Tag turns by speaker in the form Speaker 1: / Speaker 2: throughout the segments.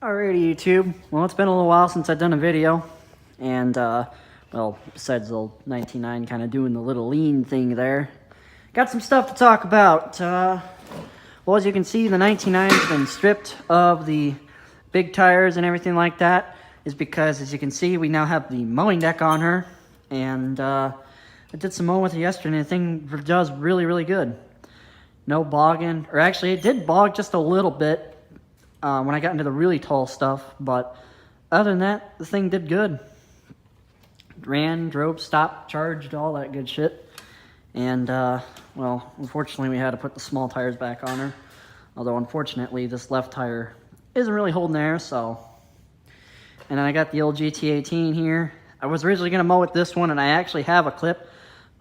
Speaker 1: Alrighty, YouTube. Well, it's been a little while since I've done a video, and, well, besides the 99 kind of doing the little lean thing there, got some stuff to talk about. Well, as you can see, the 99's been stripped of the big tires and everything like that, is because, as you can see, we now have the mowing deck on her, and, I did some mowing with her yesterday, and the thing does really, really good. No bogging, or actually, it did bog just a little bit, when I got into the really tall stuff, but other than that, the thing did good. Ran, drove, stopped, charged, all that good shit. And, well, unfortunately we had to put the small tires back on her. Although, unfortunately, this left tire isn't really holding there, so. And then I got the old GT18 here. I was originally going to mow with this one, and I actually have a clip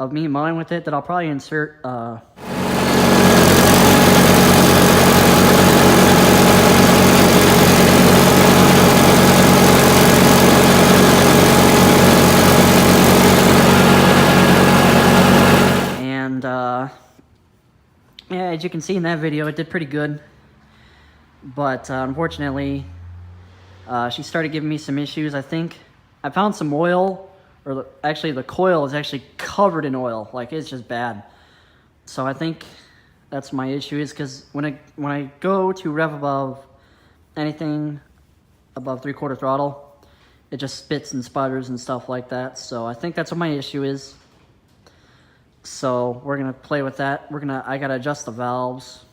Speaker 1: of me mowing with it that I'll probably insert, yeah, as you can see in that video, it did pretty good. But unfortunately, she started giving me some issues. I think I found some oil, or actually the coil is actually covered in oil. Like, it's just bad. So I think that's my issue, is because when I go to rev above anything above 3/4 throttle, it just spits and sputters and stuff like that. So I think that's what my issue is. So we're gonna play with that. I gotta adjust the valves,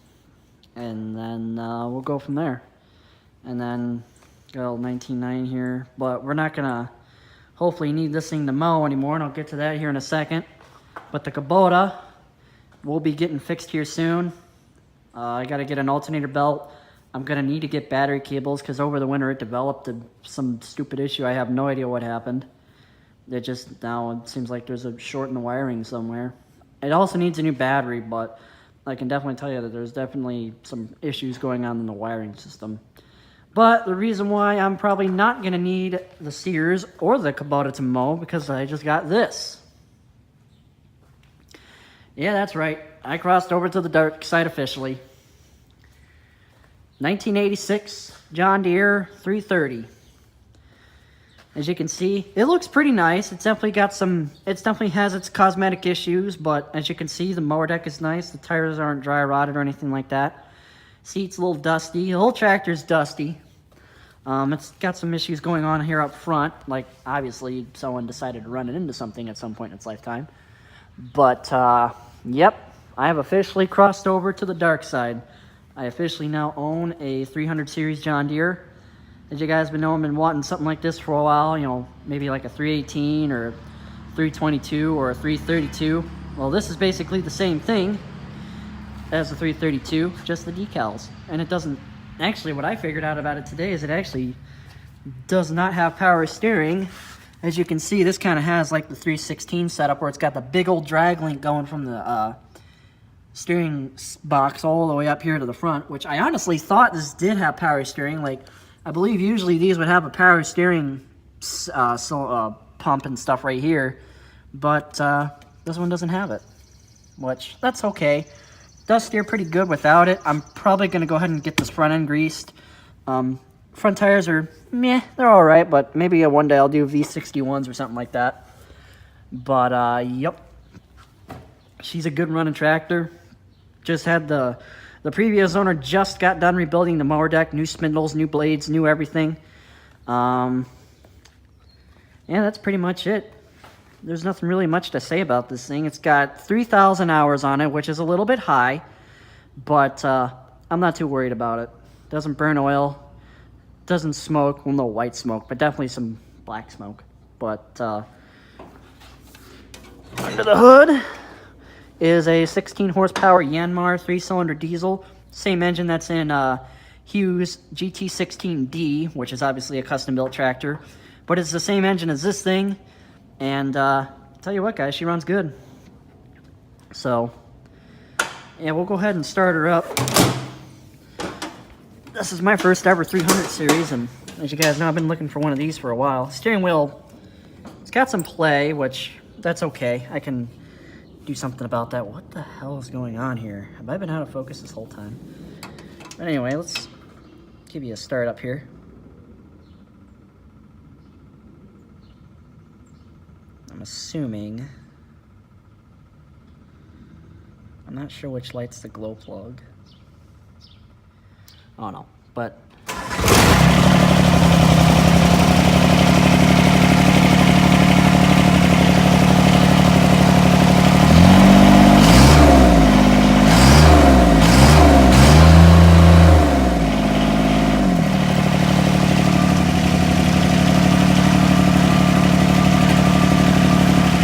Speaker 1: and then we'll go from there. And then got a 19.9 here, but we're not gonna hopefully need this thing to mow anymore, and I'll get to that here in a second. But the Kubota will be getting fixed here soon. I gotta get an alternator belt. I'm gonna need to get battery cables, because over the winter it developed some stupid issue. I have no idea what happened. Now it seems like there's a short in the wiring somewhere. It also needs a new battery, but I can definitely tell you that there's definitely some issues going on in the wiring system. But the reason why I'm probably not going to need the Sears or the Kubota to mow, because I just got this. Yeah, that's right. I crossed over to the dark side officially. 1986 John Deere 330. As you can see, it looks pretty nice. It's definitely has its cosmetic issues, but as you can see, the mower deck is nice. The tires aren't dry rotted or anything like that. Seat's a little dusty. The whole tractor's dusty. It's got some issues going on here up front. Like, obviously, someone decided to run it into something at some point in its lifetime. But, yep, I have officially crossed over to the dark side. I officially now own a 300 series John Deere. As you guys know, I've been wanting something like this for a while, you know, maybe like a 318 or 322 or a 332. Well, this is basically the same thing as the 332, just the decals. And it doesn't, actually what I figured out about it today is it actually does not have power steering. As you can see, this kind of has like the 316 setup, where it's got the big old drag link going from the steering box all the way up here to the front, which I honestly thought this did have power steering. Like, I believe usually these would have a power steering pump and stuff right here, but this one doesn't have it, which, that's okay. Does steer pretty good without it. I'm probably going to go ahead and get this front end greased. Front tires are meh, they're alright, but maybe one day I'll do V61s or something like that. But, yep. She's a good running tractor. Just had the previous owner just got done rebuilding the mower deck, new spindles, new blades, new everything. Yeah, that's pretty much it. There's nothing really much to say about this thing. It's got 3,000 hours on it, which is a little bit high, but I'm not too worried about it. Doesn't burn oil, doesn't smoke, well, no white smoke, but definitely some black smoke. But under the hood is a 16 horsepower Yanmar 3-cylinder diesel. Same engine that's in Hughes GT16D, which is obviously a custom-built tractor. But it's the same engine as this thing. And tell you what, guys, she runs good. So, yeah, we'll go ahead and start her up. This is my first ever 300 series, and as you guys know, I've been looking for one of these for a while. Steering wheel, it's got some play, which, that's okay. I can do something about that. What the hell is going on here? Have I been out of focus this whole time? But anyway, let's give you a start up here. assuming, I'm not sure which light's the glow plug. Oh no, but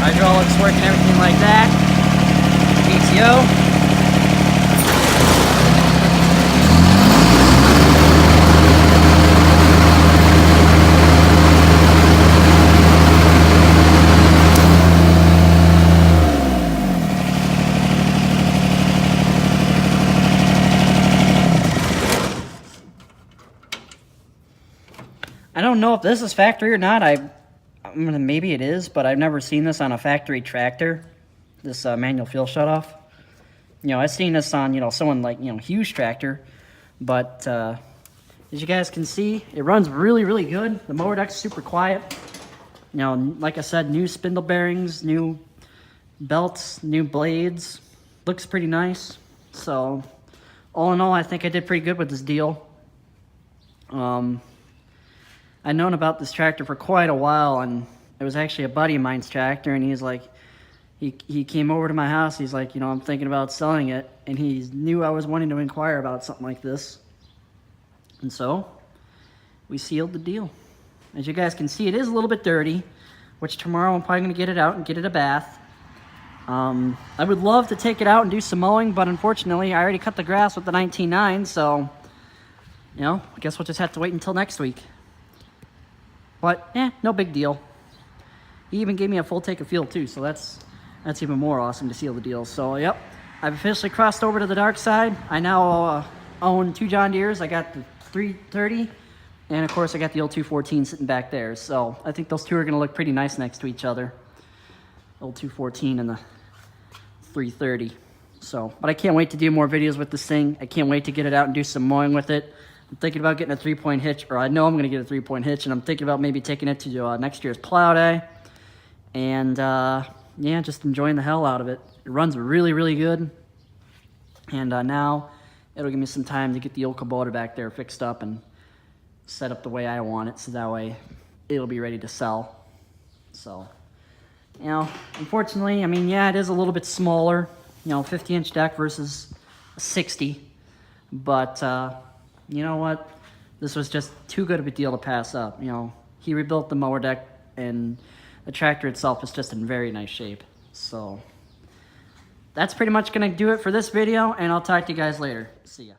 Speaker 1: hydraulics work and everything like that. PTO. I don't know if this is factory or not. Maybe it is, but I've never seen this on a factory tractor, this manual fuel shutoff. You know, I've seen this on, someone like, huge tractor, but as you guys can see, it runs really, really good. The mower deck's super quiet. Like I said, new spindle bearings, new belts, new blades. Looks pretty nice. So, all in all, I think I did pretty good with this deal. I'd known about this tractor for quite a while, and it was actually a buddy of mine's tractor, and he's like, he came over to my house, he's like, I'm thinking about selling it, and he knew I was wanting to inquire about something like this. And so, we sealed the deal. As you guys can see, it is a little bit dirty, which tomorrow I'm probably going to get it out and get it a bath. I would love to take it out and do some mowing, but unfortunately, I already cut the grass with the 19.9, so, I guess we'll just have to wait until next week. But, no big deal. He even gave me a full tank of fuel too, so that's even more awesome to seal the deal. So, yep, I've officially crossed over to the dark side. I now own 2 John Deeres. I got the 330, and of course I got the old 214 sitting back there. So I think those two are going to look pretty nice next to each other. Old 214 and the 330. So, but I can't wait to do more videos with this thing. I can't wait to get it out and do some mowing with it. I'm thinking about getting a 3-point hitch, or I know I'm going to get a 3-point hitch, and I'm thinking about maybe taking it to next year's plow day. And, just enjoying the hell out of it. It runs really, really good. And now it'll give me some time to get the old Kubota back there fixed up and set up the way I want it, so that way it'll be ready to sell. So, unfortunately, it is a little bit smaller, 50-inch deck versus a 60. But, you know what? This was just too good of a deal to pass up. He rebuilt the mower deck, and the tractor itself is just in very nice shape. So that's pretty much going to do it for this video, and I'll talk to you guys later. See ya.